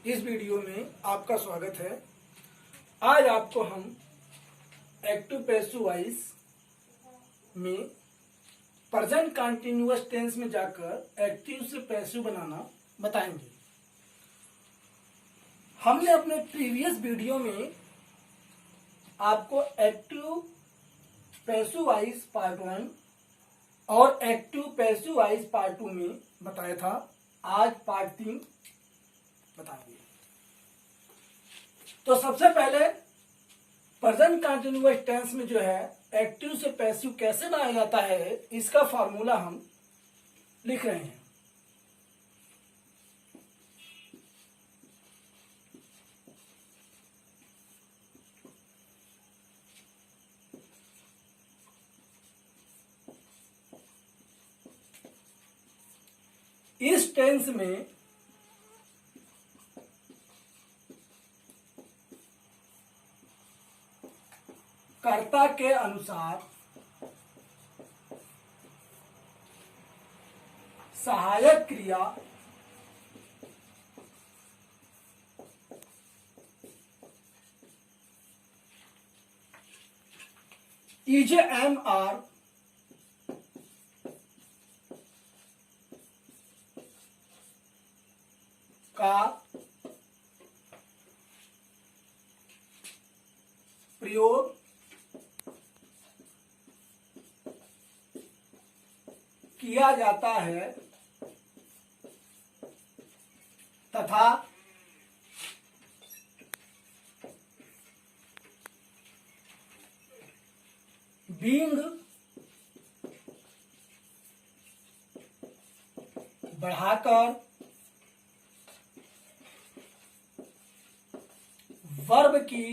इस वीडियो में आपका स्वागत है। आज आपको हम एक्टिव पैसिव वॉइस में प्रेजेंट कंटीन्यूअस टेंस में जाकर एक्टिव से पैसिव बनाना बताएंगे। हमने अपने प्रीवियस वीडियो में आपको एक्टिव पैसिव वॉइस पार्ट 1 और एक्टिव पैसिव वॉइस पार्ट 2 में बताया था। आज पार्ट 3 बताएंगे। तो सबसे पहले प्रेजेंट कंटीन्यूअस टेंस में जो है एक्टिव से पैसिव कैसे बनाया जाता है, इसका फॉर्मूला हम लिख रहे हैं। इस टेंस में कर्ता के अनुसार सहायक क्रिया इज एम आर का प्रयोग किया जाता है तथा बीइंग बढ़ाकर वर्ब की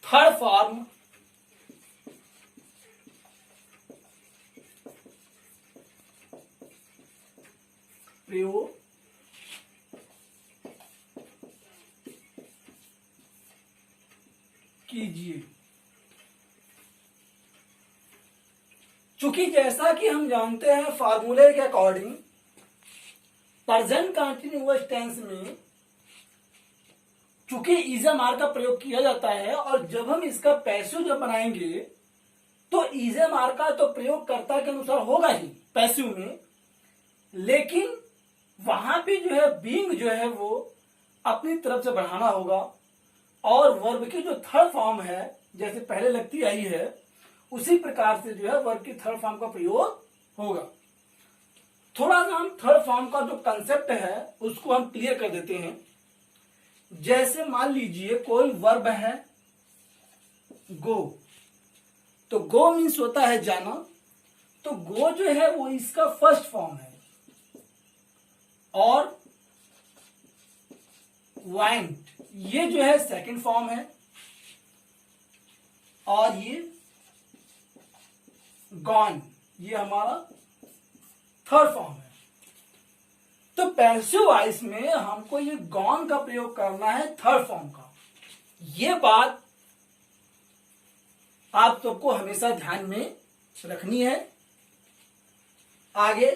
थर्ड फॉर्म प्रयोग कीजिए। चूंकि जैसा कि हम जानते हैं फॉर्मूले के अकॉर्डिंग प्रेजेंट कंटीन्यूअस टेंस में चूंकि इजम आर का प्रयोग किया जाता है और जब हम इसका पैसिव जब बनाएंगे तो इजम आर का तो प्रयोग कर्ता के अनुसार होगा ही पैसिव में, लेकिन वहां पे जो है बीइंग जो है वो अपनी तरफ से बढ़ाना होगा और वर्ब की जो थर्ड फॉर्म है जैसे पहले लगती आई है उसी प्रकार से जो है वर्ब की थर्ड फॉर्म का प्रयोग होगा। थोड़ा सा हम थर्ड फॉर्म का जो कंसेप्ट है उसको हम क्लियर कर देते हैं। जैसे मान लीजिए कोई वर्ब है गो, तो गो मीन्स होता है जाना, तो गो जो है वो इसका फर्स्ट फॉर्म है और वेंट ये जो है सेकंड फॉर्म है और ये गॉन ये हमारा थर्ड फॉर्म है। तो पैसिव वॉइस में हमको ये गॉन का प्रयोग करना है थर्ड फॉर्म का। ये बात आप सबको हमेशा ध्यान में रखनी है। आगे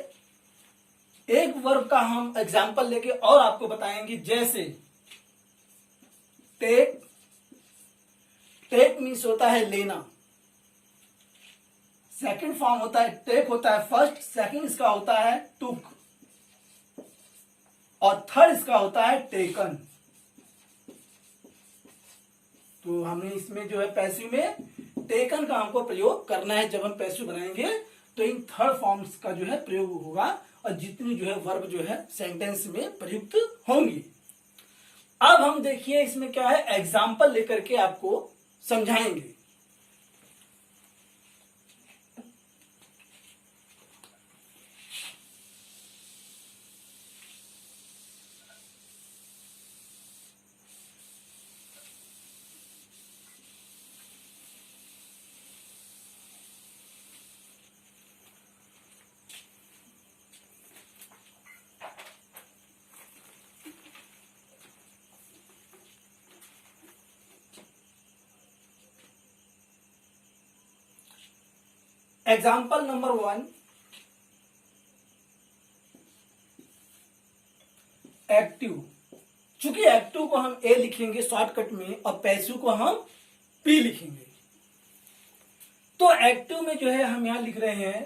एक वर्ब का हम एग्जाम्पल लेके और आपको बताएंगे। जैसे टेक, टेक मीन्स होता है लेना, सेकंड फॉर्म होता है टेक होता है फर्स्ट, सेकंड इसका होता है टुक और थर्ड इसका होता है टेकन। तो हमने इसमें जो है पैसिव में टेकन का हमको प्रयोग करना है। जब हम पैसिव बनाएंगे तो इन थर्ड फॉर्म्स का जो है प्रयोग होगा और जितनी जो है वर्ब जो है सेंटेंस में प्रयुक्त होंगी। अब हम देखिए इसमें क्या है, एग्जाम्पल लेकर के आपको समझाएंगे। Example number 1, active. चूंकि एक्टिव को हम ए लिखेंगे शॉर्टकट में और पैसिव को हम पी लिखेंगे, तो एक्टिव में जो है हम यहां लिख रहे हैं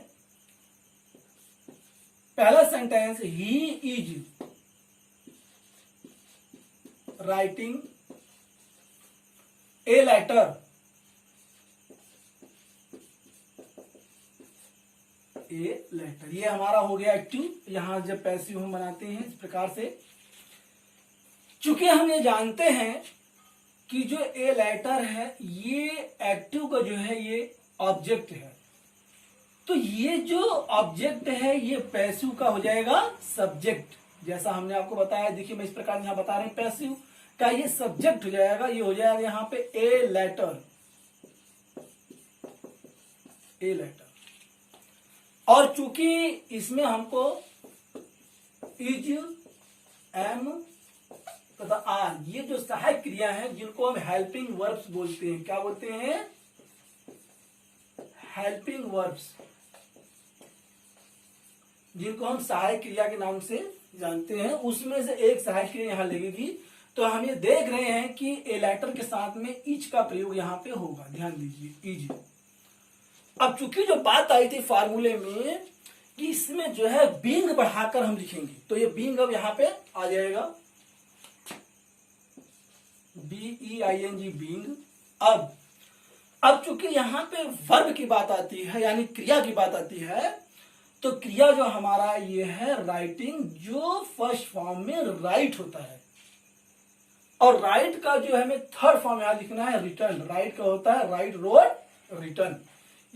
पहला sentence, he is writing a letter, a letter, ये हमारा हो गया एक्टिव। यहां जब पैसिव हम बनाते हैं इस प्रकार से, चूंकि हम ये जानते हैं कि जो ए लेटर है ये एक्टिव का जो है ये ऑब्जेक्ट है, तो ये जो ऑब्जेक्ट है ये पैसिव का हो जाएगा सब्जेक्ट। जैसा हमने आपको बताया, देखिए मैं इस प्रकार यहां बता रहे हैं, पैसिव का ये सब्जेक्ट हो जाएगा, ये हो जाएगा यहां पे ए लेटर, ए लेटर। और चूंकि इसमें हमको इज, एम तथा आर, ये जो सहायक क्रिया है जिनको हम हेल्पिंग वर्ब्स बोलते हैं, क्या बोलते हैं, हेल्पिंग वर्ब्स, जिनको हम सहायक क्रिया के नाम से जानते हैं, उसमें से एक सहायक क्रिया यहां लगेगी। तो हम ये देख रहे हैं कि ए लेटर के साथ में इज का प्रयोग यहां पे होगा, ध्यान दीजिए, इज। अब चूंकि जो बात आई थी फार्मूले में कि इसमें जो है बीइंग बढ़ाकर हम लिखेंगे, तो ये बीइंग अब यहां पे आ जाएगा, BEING, बीइंग। अब चूंकि यहां पे वर्ब की बात आती है, यानी क्रिया की बात आती है, तो क्रिया जो हमारा ये है राइटिंग, जो फर्स्ट फॉर्म में राइट होता है, और राइट का जो है हमें थर्ड फॉर्म यहां लिखना है रिटर्न। राइट का होता है राइट, रोट, रिटर्न।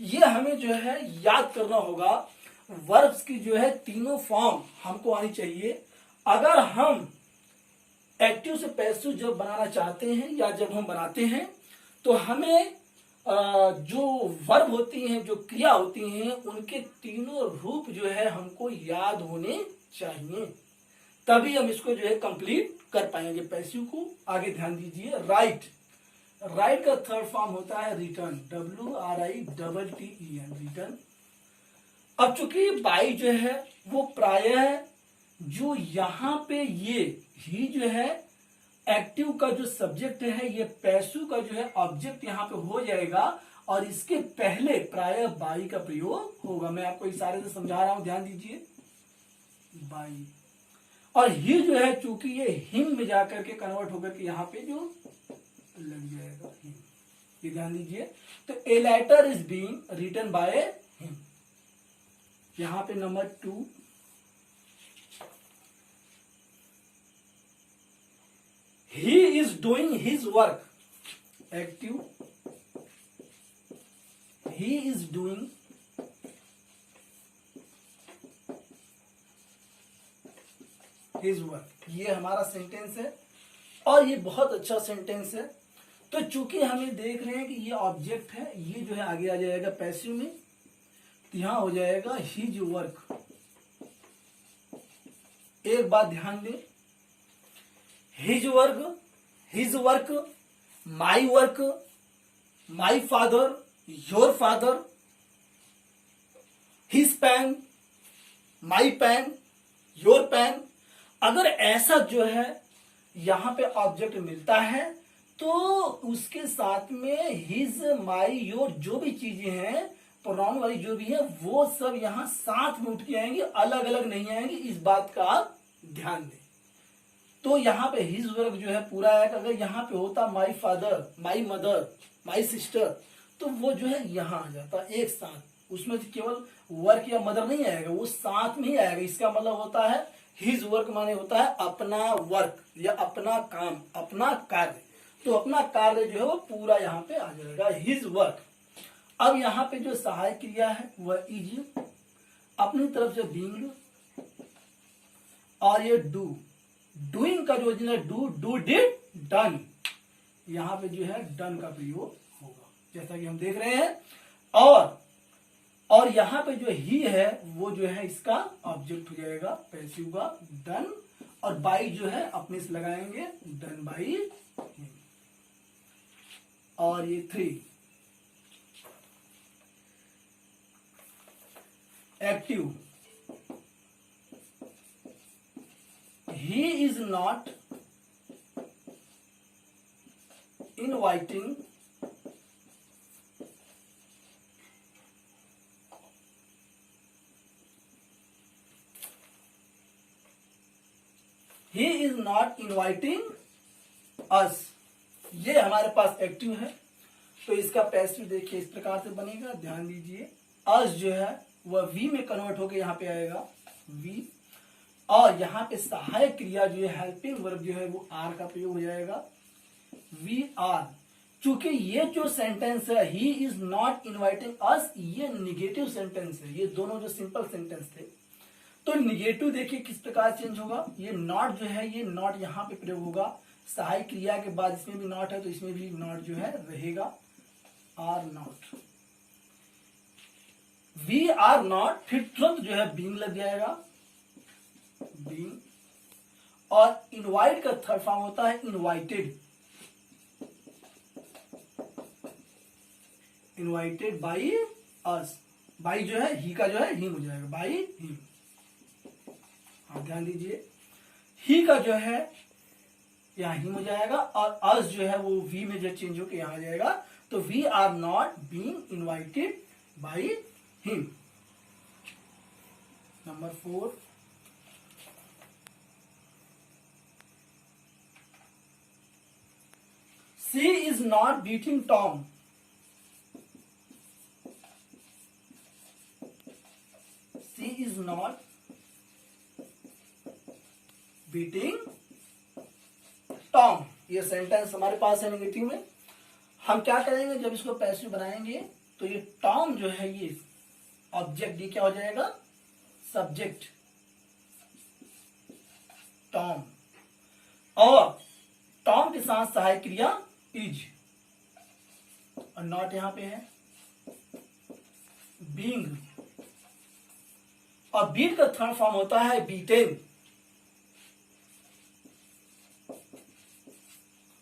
ये हमें जो है याद करना होगा। वर्ब्स की जो है तीनों फॉर्म हमको आनी चाहिए। अगर हम एक्टिव से पैसिव जब बनाना चाहते हैं या जब हम बनाते हैं, तो हमें जो वर्ब होती हैं, जो क्रिया होती हैं, उनके तीनों रूप जो है हमको याद होने चाहिए, तभी हम इसको जो है कंप्लीट कर पाएंगे पैसिव को। आगे ध्यान दीजिए, राइट, राइट का थर्ड फॉर्म होता है रिटर्न, WRITTEN, रिटर्न। अब चूंकि बाई जो है वो प्रायः जो यहां पे ये ही जो है एक्टिव का जो सब्जेक्ट है, ये पैसिव का जो है ऑब्जेक्ट यहां पे हो जाएगा, और इसके पहले प्रायः बाई का प्रयोग होगा। मैं आपको इशारे से समझा रहा हूं, ध्यान दीजिए, बाई। और ही जो है चूंकि ये हिम में जाकर के कन्वर्ट होकर के यहां पे जो लग जाएगा हिम, ये ध्यान दीजिए। तो a letter is being written by him. यहां पे number 2, he is doing his work, active, he is doing his work, ये हमारा सेंटेंस है और ये बहुत अच्छा सेंटेंस है। तो चूंकि हमें देख रहे हैं कि ये ऑब्जेक्ट है, ये जो है आगे आ जाएगा पैसिव में, तो यहां हो जाएगा हिज वर्क। एक बात ध्यान दें, his work, my work, my father, your father, his pen, my pen, your pen. अगर ऐसा जो है यहां पे ऑब्जेक्ट मिलता है, तो उसके साथ में हिज, माई, योर जो भी चीजें हैं प्रोनाउन वाली जो भी है, वो सब यहां साथ में उठ के आएंगी, अलग अलग नहीं आएंगी। इस बात का आप ध्यान दें। तो यहाँ पे हिज वर्क जो है पूरा है। अगर यहाँ पे होता my father, my mother, my sister, तो वो जो है यहाँ आ जाता एक साथ। उसमें तो केवल वर्क या मदर नहीं आएगा, वो साथ में ही आएगा। इसका मतलब होता है हिज वर्क माने होता है अपना वर्क या अपना काम, अपना कार्य। तो अपना कार्य जो है वो पूरा यहाँ पे आ जाएगा, हिज वर्क। अब यहाँ पे जो सहायक क्रिया है वह इज, अपनी तरफ से बीइंग, और ये डू, डूइंग का जो ओरिजिनल डू डिड, डन, यहां पे जो है डन का प्रयोग होगा, जैसा कि हम देख रहे हैं। और यहां पे जो ही है वो जो है इसका ऑब्जेक्ट हो जाएगा पैसिव का, डन। और बाई जो है अपने से लगाएंगे, डन बाई हिम। और ये 3 active, he is not inviting he is not inviting us। ये हमारे पास एक्टिव है, तो इसका पैसिव देखिए इस प्रकार से बनेगा, ध्यान दीजिए। अस जो है वह वी में कन्वर्ट होकर यहाँ पे आएगा वी, और यहाँ पे सहायक क्रिया जो है हेल्पिंग वर्ब जो है वो आर का प्रयोग हो जाएगा वी आर। चूंकि ये जो सेंटेंस है he is not inviting us, ये निगेटिव सेंटेंस है। ये दोनों जो सिंपल सेंटेंस थे, तो निगेटिव देखिए किस प्रकार चेंज होगा। ये नॉट जो है, ये नॉट यहाँ पे प्रयोग होगा, सहायक क्रिया के बाद इसमें भी नॉट है तो इसमें भी नॉट जो है रहेगा, are not. We are not, फिर तुरंत जो है बीइंग लग जाएगा, बीइंग। और इनवाइट का थर्ड फॉर्म होता है invited, invited by us. By जो है ही का जो है हिम हो जाएगा, बाई हिम। ध्यान दीजिए, ही का जो है यहां हिम हो जाएगा, और अस जो है वो वी में जो चेंज होकर यहां आ जाएगा, तो we are not being invited by him. Number 4, she is not beating Tom. She is not beating Tom. ये सेंटेंस हमारे पास है नेगेटिव में। हम क्या करेंगे, जब इसको पैसिव बनाएंगे तो ये टॉम जो है ये ऑब्जेक्ट, ये क्या हो जाएगा, सब्जेक्ट टॉम, और टॉम के साथ सहायक क्रिया इज, और नॉट यहां पे है बीइंग। और बीट का थर्ड फॉर्म होता है बीटेन,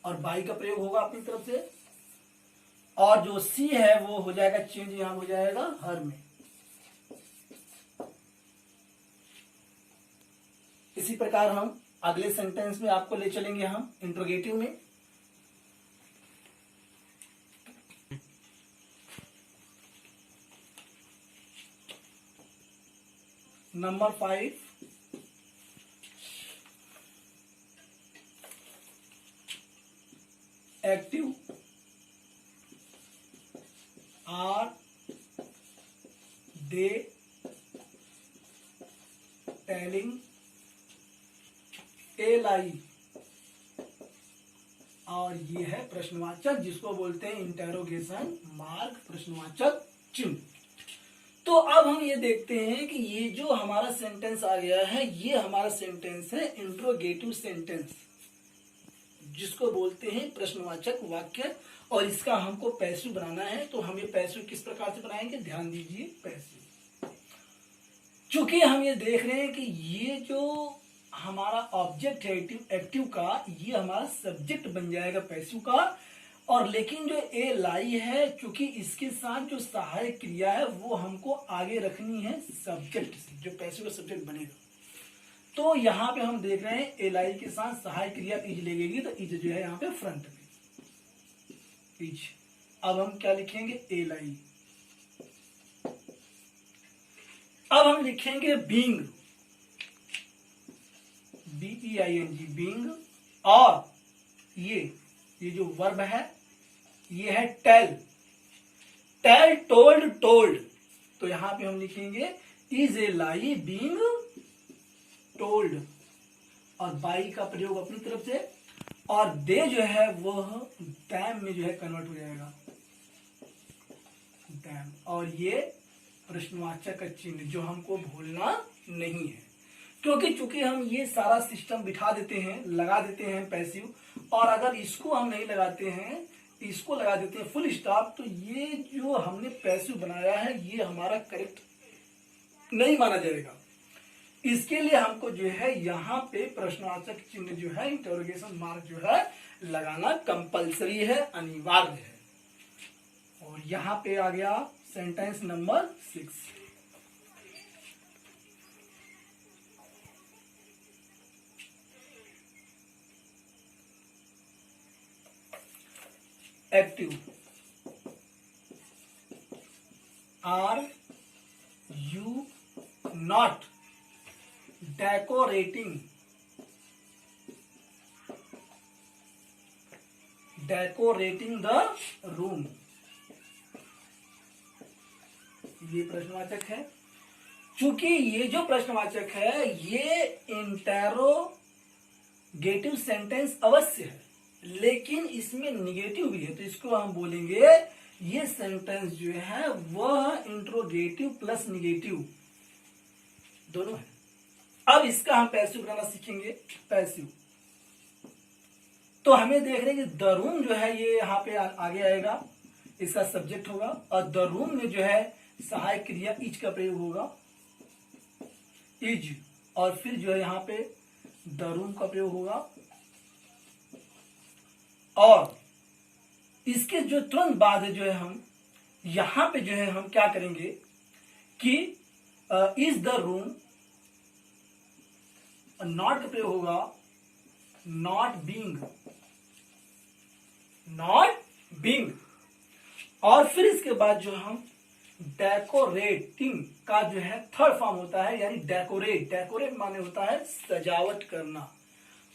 और बाई का प्रयोग होगा अपनी तरफ से, और जो सी है वो हो जाएगा चेंज, यहां हो जाएगा हर में। इसी प्रकार हम अगले सेंटेंस में आपको ले चलेंगे, हम इंट्रोगेटिव में। Number 5, active are they telling a lie, और ये है प्रश्नवाचक, जिसको बोलते हैं इंटेरोगेशन मार्क, प्रश्नवाचक चिन्ह। तो अब हम ये देखते हैं कि ये जो हमारा सेंटेंस आ गया है, ये हमारा सेंटेंस है इंट्रोगेटिव सेंटेंस, जिसको बोलते हैं प्रश्नवाचक वाक्य, और इसका हमको पैसिव बनाना है। तो हम ये पैसिव किस प्रकार से बनाएंगे, ध्यान दीजिए। पैसिव, चूंकि हम ये देख रहे हैं कि ये जो हमारा ऑब्जेक्ट है एक्टिव का, ये हमारा सब्जेक्ट बन जाएगा पैसिव का, और लेकिन जो ए लाई है, चूंकि इसके साथ जो सहायक क्रिया है वो हमको आगे रखनी है सब्जेक्ट से, जो पैसिव का सब्जेक्ट बनेगा। तो यहाँ पे हम देख रहे हैं एलाई के साथ सहायक क्रिया इज लगेगी, तो इज जो है यहाँ पे फ्रंट में इज। अब हम क्या लिखेंगे, एलाई। अब हम लिखेंगे बीइंग, बीईआईएनजी, बीइंग। और ये जो वर्ब है ये है टेल, टेल, टोल्ड, टोल्ड। तो यहां पे हम लिखेंगे is a lie being told, और बाई का प्रयोग अपनी तरफ से, और दे जो है वह डैम में जो है कन्वर्ट हो जाएगा, डैम। और ये प्रश्नवाचक का चिन्ह जो हमको भूलना नहीं है, क्योंकि चूंकि हम ये सारा सिस्टम बिठा देते हैं, लगा देते हैं पैसिव, और अगर इसको हम नहीं लगाते हैं, इसको लगा देते हैं फुल स्टॉप, तो ये जो हमने पैसिव बनाया है ये हमारा करेक्ट नहीं माना जाएगा। इसके लिए हमको जो है यहाँ पे प्रश्नवाचक चिन्ह जो है, इंटरोगेशन मार्क जो है लगाना कंपलसरी है, अनिवार्य है। और यहाँ पे आ गया sentence number 6। Active, are you not decorating the room. ये प्रश्नवाचक है। चूंकि ये जो प्रश्नवाचक है ये इंटेरोगेटिव सेंटेंस अवश्य है, लेकिन इसमें निगेटिव भी है, तो इसको हम बोलेंगे ये सेंटेंस जो है वह इंट्रोगेटिव प्लस निगेटिव दोनों है। अब इसका हम पैसिव बनाना सीखेंगे। पैसिव तो हमें देख रहे हैं कि द रूम जो है ये यहाँ पे आगे आएगा, इसका सब्जेक्ट होगा, और द रूम में जो है सहायक क्रिया इज का प्रयोग होगा, इज, और फिर जो है यहाँ पे द रूम का प्रयोग होगा, और इसके जो तुरंत बाद जो है हम यहां पे जो है हम क्या करेंगे कि इज द रूम, नॉट का प्रयोग होगा, नॉट बीइंग, और फिर इसके बाद जो हम डेकोरेटिंग का जो है थर्ड फॉर्म होता है, यानी डेकोरेट माने होता है सजावट करना,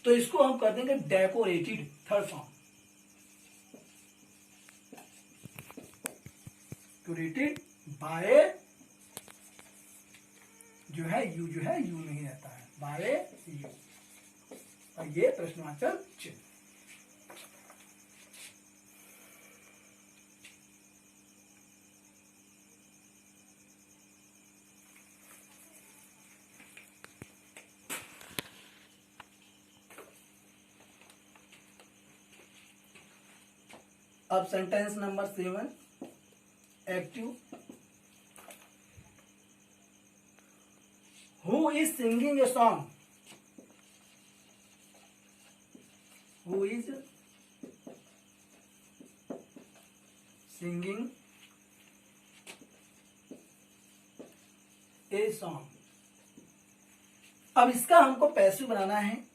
तो इसको हम कर देंगे decorated, third form, decorated by जो है यू नहीं रहता है, बाय यू, और ये प्रश्नवाचक चिन्ह। अब sentence number 7, active. Who is singing a song? Who is singing a song? अब इसका हमको पैसिव बनाना है।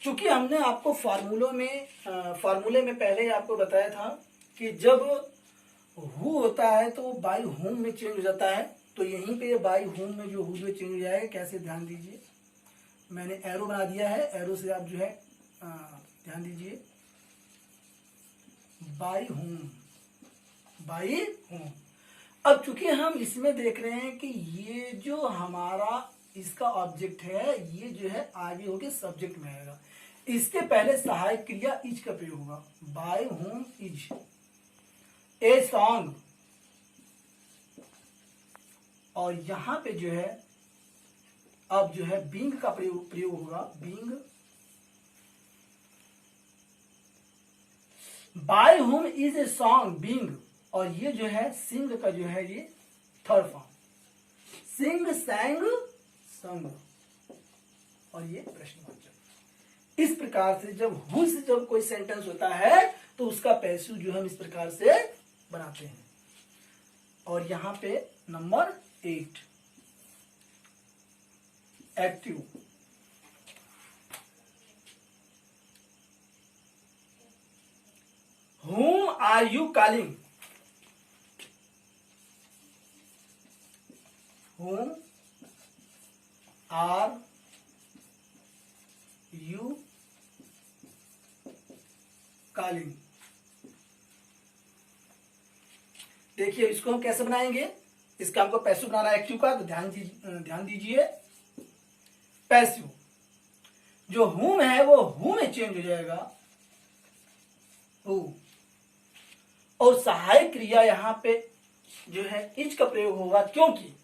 चूंकि हमने आपको फार्मूले में पहले ही आपको बताया था कि जब हु होता है तो वो बाई होम में चेंज हो जाता है, तो यहीं पे बाई होम में जो हु जो चेंज हो जाएगा, कैसे ध्यान दीजिए, मैंने एरो बना दिया है, एरो से आप जो है ध्यान दीजिए, बाई होम। अब चूंकि हम इसमें देख रहे हैं कि ये जो हमारा इसका ऑब्जेक्ट है ये जो है आगे होके सब्जेक्ट में आएगा, इसके पहले सहायक क्रिया इज का प्रयोग होगा, by whom is a song, और यहां पे जो है अब जो है बीइंग का प्रयोग होगा, being, by whom is a song being, और ये जो है सिंग का जो है ये थर्ड फॉर्म, सिंग, सैंग, संग, और ये प्रश्नवाचक। इस प्रकार से जब हु से जब कोई सेंटेंस होता है तो उसका पैसिव जो हम इस प्रकार से बनाते हैं। और यहां पे number 8, active. Whom are you calling? Whom are you calling? देखिए इसको हम कैसे बनाएंगे, इसका हमको पैसिव बनाना है एक्टिव का, तो ध्यान दीजिए पैसिव जो whom है वो who में चेंज हो जाएगा, who, और सहायक क्रिया यहां पे जो है इज का प्रयोग होगा, क्योंकि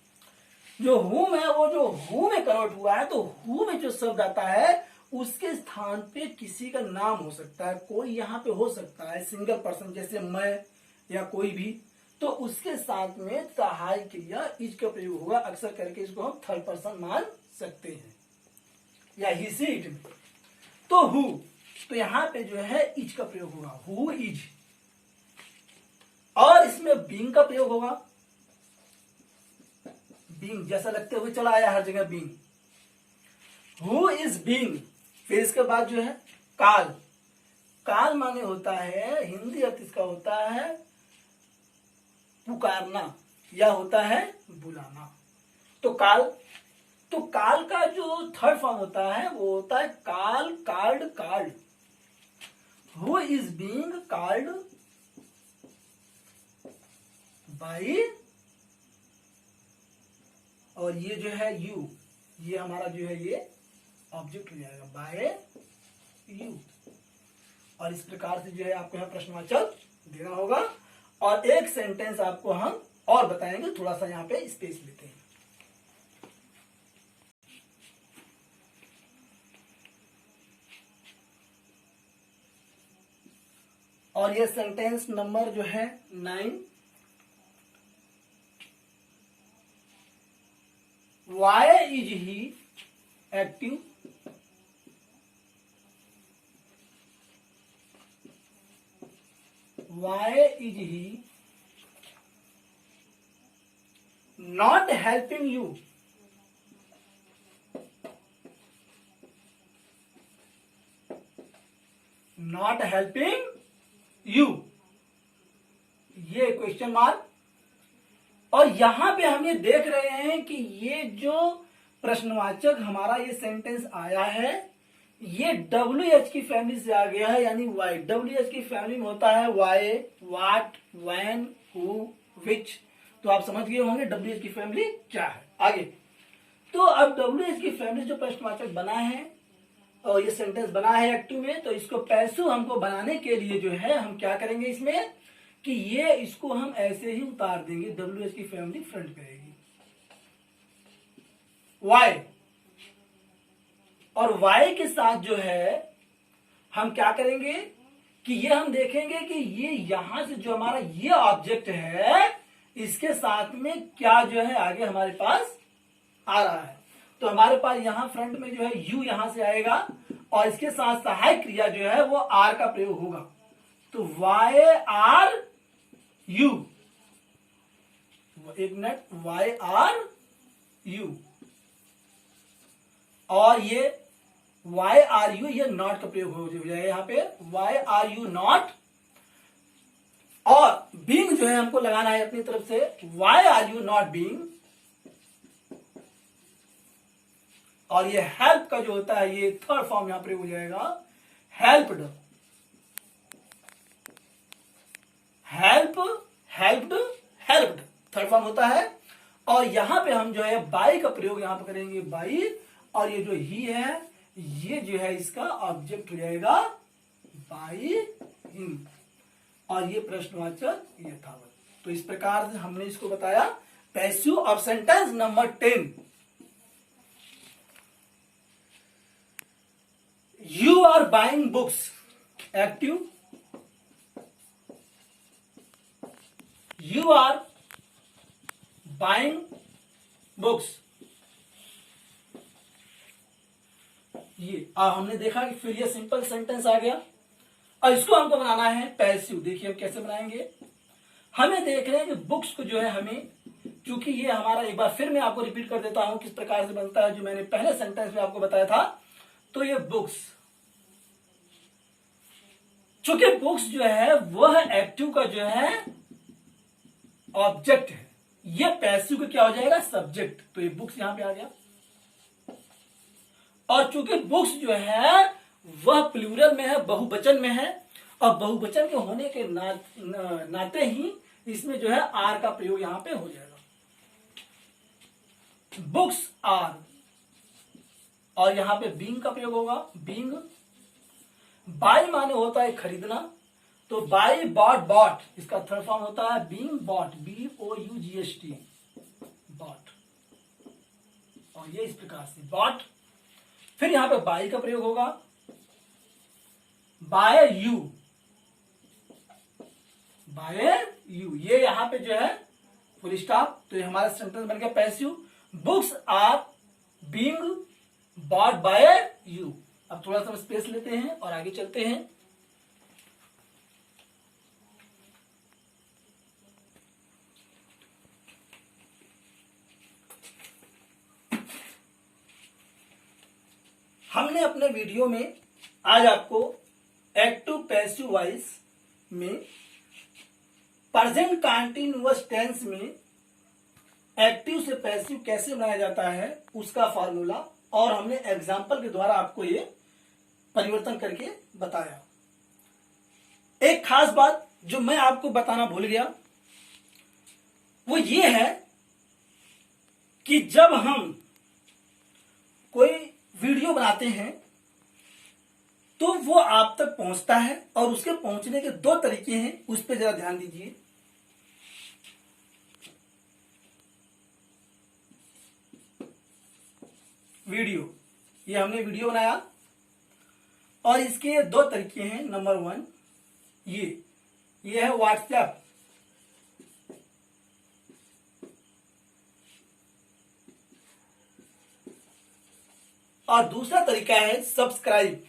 जो whom है वो जो who में कन्वर्ट हुआ है, तो who में जो शब्द आता है उसके स्थान पे किसी का नाम हो सकता है, कोई यहां पे हो सकता है, सिंगल पर्सन जैसे मैं या कोई भी, तो उसके साथ में सहायक क्रिया इज का प्रयोग होगा। अक्सर करके इसको हम थर्ड पर्सन मान सकते हैं, या ही सी इट में। तो हु, तो यहां पे जो है इज का प्रयोग होगा, हु इज, और इसमें बीइंग का प्रयोग होगा, बीइंग जैसा लगते हुए चला आया हर जगह बीइंग, हु इज बीइंग। फिर इसके बाद जो है काल, काल माने होता है, हिंदी अर्थ इसका होता है पुकारना या होता है बुलाना। तो काल का जो थर्ड फॉर्म होता है वो होता है काल, card, card. Who is being called by, और ये जो है यू, ये हमारा जो है ये ऑब्जेक्ट हो जाएगा बाय यू। और इस प्रकार से जो है आपको यहाँ प्रश्नवाचक देना होगा। और एक सेंटेंस आपको हम और बताएंगे, थोड़ा सा यहाँ पे स्पेस लेते हैं। और ये सेंटेंस नंबर जो है 9, why is he active, why is he not helping you, not helping you, ये क्वेश्चन मार्क। और यहां पे हम ये देख रहे हैं कि ये जो प्रश्नवाचक हमारा ये सेंटेंस आया है ये WH की फैमिली से आ गया है, यानी वाई। WH की फैमिली में होता है वाई, वाट, वैन, हु, विच। तो आप समझ गए होंगे WH की फैमिली क्या है। आगे तो अब WH की फैमिली जो प्रश्नवाचक बना है और ये सेंटेंस बना है एक्टिव में, तो इसको पैसिव हमको बनाने के लिए जो है हम क्या करेंगे इसमें कि ये इसको हम ऐसे ही उतार देंगे, WH की फैमिली फ्रंट करेगी वाई, और वाई के साथ जो है हम क्या करेंगे कि ये हम देखेंगे कि ये यहां से जो हमारा ये ऑब्जेक्ट है इसके साथ में क्या जो है आगे हमारे पास आ रहा है। तो हमारे पास यहां फ्रंट में जो है यू यहां से आएगा और इसके साथ सहायक क्रिया जो है वो आर का प्रयोग होगा। तो वाई आर यू, एक मिनट, वाई आर यू, और ये वाई आर यू ये नॉट का प्रयोग हो जाएगा यहां पे, वाई आर यू नॉट। और बीइंग जो है हमको लगाना है अपनी तरफ से, why are you not being. और ये हेल्प का जो होता है ये थर्ड फॉर्म यहां प्रयोग हो जाएगा, helped, help, helped, helped third form होता है। और यहां पे हम जो है बाई का प्रयोग यहां पे करेंगे, बाई, और ये जो ही है ये जो है इसका ऑब्जेक्ट हो जाएगा बाई हिम, और ये प्रश्नवाचक यथावत। तो इस प्रकार से हमने इसको बताया passive of sentence number 10। You are buying books active, you are buying books, ये अब हमने देखा कि फिर ये सिंपल सेंटेंस आ गया। और इसको हमको बनाना है पैसिव। देखिए हम कैसे बनाएंगे। हमें देख रहे हैं कि बुक्स को जो है हमें, चूंकि ये हमारा, एक बार फिर मैं आपको रिपीट कर देता हूं किस प्रकार से बनता है जो मैंने पहले सेंटेंस में आपको बताया था। तो ये बुक्स, चूंकि बुक्स जो है वह एक्टिव का जो है ऑब्जेक्ट है, ये पैसिव का क्या हो जाएगा, सब्जेक्ट। तो ये बुक्स यहां पे आ गया। और चूंकि बुक्स जो है वह प्लूरल में है, बहुवचन में है, और बहुवचन के होने के नाते ही इसमें जो है आर का प्रयोग यहां पे हो जाएगा, बुक्स आर। और यहां पे बीइंग का प्रयोग होगा, बीइंग। बाय माने होता है खरीदना, तो बाय, बॉट, बॉट इसका थर्ड फॉर्म होता है बीइंग बॉट, BOUGHT, बॉट। और ये इस प्रकार से बॉट। फिर यहां पे बाय का प्रयोग होगा, बाय यू, बाय यू, ये यहां पे जो है फुल स्टॉप। तो ये हमारा सेंटेंस बन गया passive, books are being bought by you. अब थोड़ा सा स्पेस लेते हैं और आगे चलते हैं। हमने अपने वीडियो में आज आपको एक्टिव पैसिव वॉइस में प्रेजेंट कंटीन्यूअस टेंस में एक्टिव से पैसिव कैसे बनाया जाता है उसका फॉर्मूला, और हमने एग्जाम्पल के द्वारा आपको ये परिवर्तन करके बताया। एक खास बात जो मैं आपको बताना भूल गया वो ये है कि जब हम कोई वीडियो बनाते हैं तो वो आप तक पहुंचता है, और उसके पहुंचने के दो तरीके हैं, उस पर जरा ध्यान दीजिए। वीडियो, ये हमने वीडियो बनाया और इसके दो तरीके हैं। नंबर 1 ये है व्हाट्सएप, और दूसरा तरीका है सब्सक्राइब।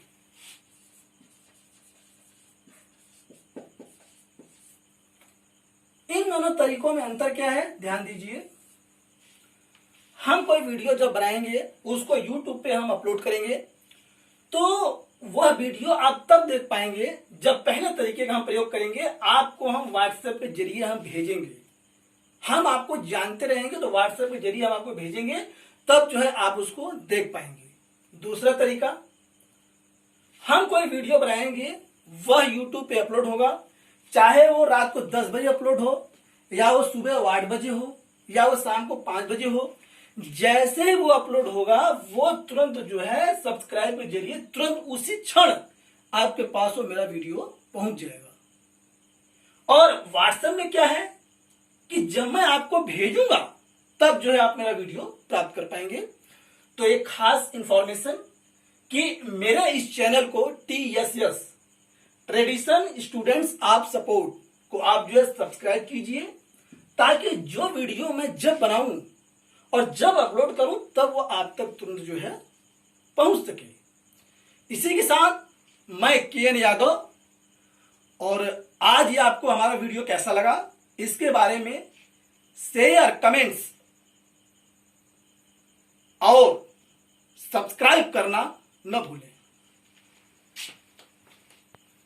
इन दोनों तरीकों में अंतर क्या है, ध्यान दीजिए। हम कोई वीडियो जब बनाएंगे उसको YouTube पे हम अपलोड करेंगे तो वह वीडियो आप तब देख पाएंगे जब पहले तरीके का हम प्रयोग करेंगे। आपको हम व्हाट्सएप के जरिए हम भेजेंगे, हम आपको जानते रहेंगे तो व्हाट्सएप के जरिए हम आपको भेजेंगे, तब जो है आप उसको देख पाएंगे। दूसरा तरीका, हम कोई वीडियो बनाएंगे वह YouTube पे अपलोड होगा, चाहे वो रात को 10 बजे अपलोड हो, या वो सुबह 8 बजे हो, या वो शाम को 5 बजे हो। जैसे ही वो अपलोड होगा वो तुरंत जो है सब्सक्राइब के जरिए तुरंत उसी क्षण आपके पास वो मेरा वीडियो पहुंच जाएगा। और व्हाट्सएप में क्या है कि जब मैं आपको भेजूंगा तब जो है आप मेरा वीडियो प्राप्त कर पाएंगे। तो एक खास इंफॉर्मेशन कि मेरे इस चैनल को TSS ट्रेडिशन स्टूडेंट्स आप सपोर्ट को आप जो है सब्सक्राइब कीजिए, ताकि जो वीडियो मैं जब बनाऊं और जब अपलोड करूं तब वो आप तक तुरंत जो है पहुंच सके। इसी के साथ मैं KN यादव, और आज ये आपको हमारा वीडियो कैसा लगा इसके बारे में शेयर, कमेंट्स और सब्सक्राइब करना न भूलें।